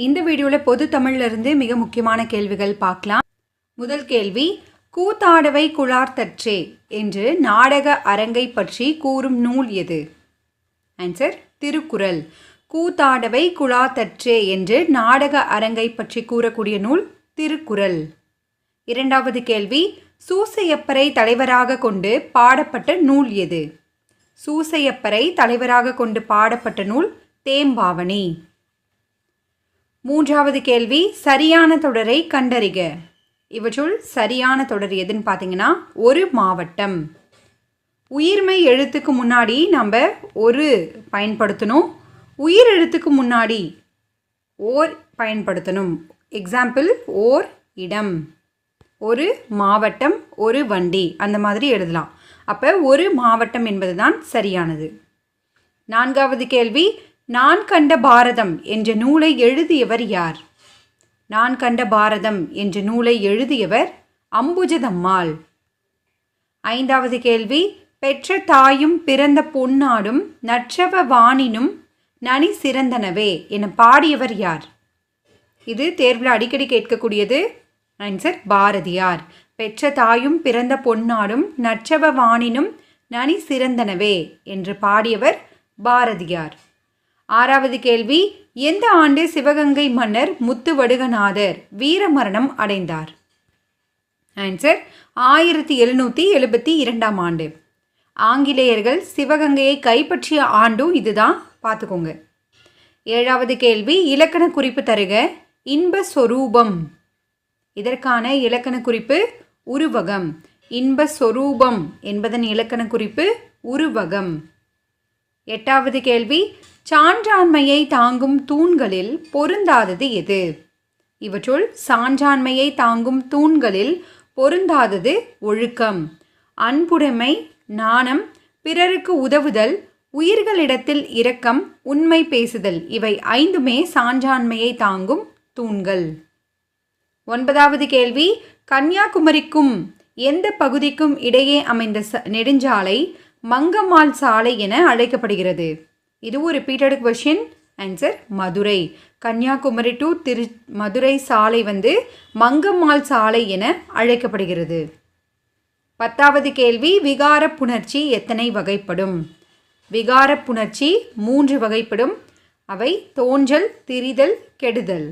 இந்த வீடியோவில் பொது தமிழ்ல இருந்து மிக முக்கியமான கேள்விகள் பார்க்கலாம். முதல் கேள்வி, கூத்தாடவை குழார்த்தற்றே என்று நாடக அரங்கை பற்றி கூறும் நூல் எது? ஆன்சர் திருக்குறள். கூத்தாடவை குழார்த்தற்றே என்று நாடக அரங்கை பற்றி கூறக்கூடிய நூல் திருக்குறள். இரண்டாவது கேள்வி, சூசையப்பரை தலைவராக கொண்டு பாடப்பட்ட நூல் எது? சூசையப்பரை தலைவராக கொண்டு பாடப்பட்ட நூல் தேம்பாவணி. மூன்றாவது கேள்வி, சரியான தொடரை கண்டறிக. இவற்றுள் சரியான தொடர் எதுன்னு பார்த்தீங்கன்னா ஒரு மாவட்டம். உயிர்மை எழுத்துக்கு முன்னாடி நம்ம ஒரு பயன்படுத்தணும், உயிர் எழுத்துக்கு முன்னாடி ஓர் பயன்படுத்தணும். எக்ஸாம்பிள், ஓர் இடம், ஒரு மாவட்டம், ஒரு வண்டி, அந்த மாதிரி எழுதலாம். அப்போ ஒரு மாவட்டம் என்பது தான் சரியானது. நான்காவது கேள்வி, நான் கண்ட பாரதம் என்ற நூலை எழுதியவர் யார்? நான் கண்ட பாரதம் என்ற நூலை எழுதியவர் அம்புஜதம்மாள். ஐந்தாவது கேள்வி, பெற்ற தாயும் பிறந்த பொன்னாடும் நற்றவ வாணினும் நனி சிறந்தனவே என பாடியவர் யார்? இது தேர்வில் அடிக்கடி கேட்கக்கூடியது. ஆன்சர் பாரதியார். பெற்ற தாயும் பிறந்த பொன்னாடும் நற்றவ வாணினும் நனி சிறந்தனவே என்று பாடியவர் பாரதியார். ஆறாவது கேள்வி, எந்த ஆண்டு சிவகங்கை மன்னர் முத்துவடுகநாதர் வீரமரணம் அடைந்தார்? ஆன்சர் 1772 ஆண்டு. ஆங்கிலேயர்கள் சிவகங்கையை கைப்பற்றிய ஆண்டும் இதுதான், பார்த்துக்கோங்க. ஏழாவது கேள்வி, இலக்கண குறிப்பு தருக. இன்ப சொரூபம், இதற்கான இலக்கண குறிப்பு உருவகம். இன்ப சொரூபம் என்பதன் இலக்கண குறிப்பு உருவகம். எட்டாவது கேள்வி, சான்றாண்மையை தாங்கும் தூண்களில் பொருந்தாதது எது? இவற்றுள் சான்றாண்மையை தாங்கும் தூண்களில் பொருந்தாதது ஒழுக்கம், அன்புடைமை, நாணம், பிறருக்கு உதவுதல், உயிர்களிடத்தில் இரக்கம், உண்மை பேசுதல், இவை ஐந்துமே சான்றாண்மையை தாங்கும் தூண்கள். ஒன்பதாவது கேள்வி, கன்னியாகுமரிக்கும் எந்த பகுதிக்கும் இடையே அமைந்த நெடுஞ்சாலை மங்கம்மாள் சாலை என அழைக்கப்படுகிறது? இது ஒரு repeated question. Answer Madurai. Kanyakumari to Madurai சாலை மங்கம்மாள் சாலை என அழைக்கப்படுகிறது. பத்தாவது கேள்வி, விகார புணர்ச்சி எத்தனை வகைப்படும்? விகார புணர்ச்சி 3 வகைப்படும். அவை தோன்றல், திரிதல், கெடுதல்.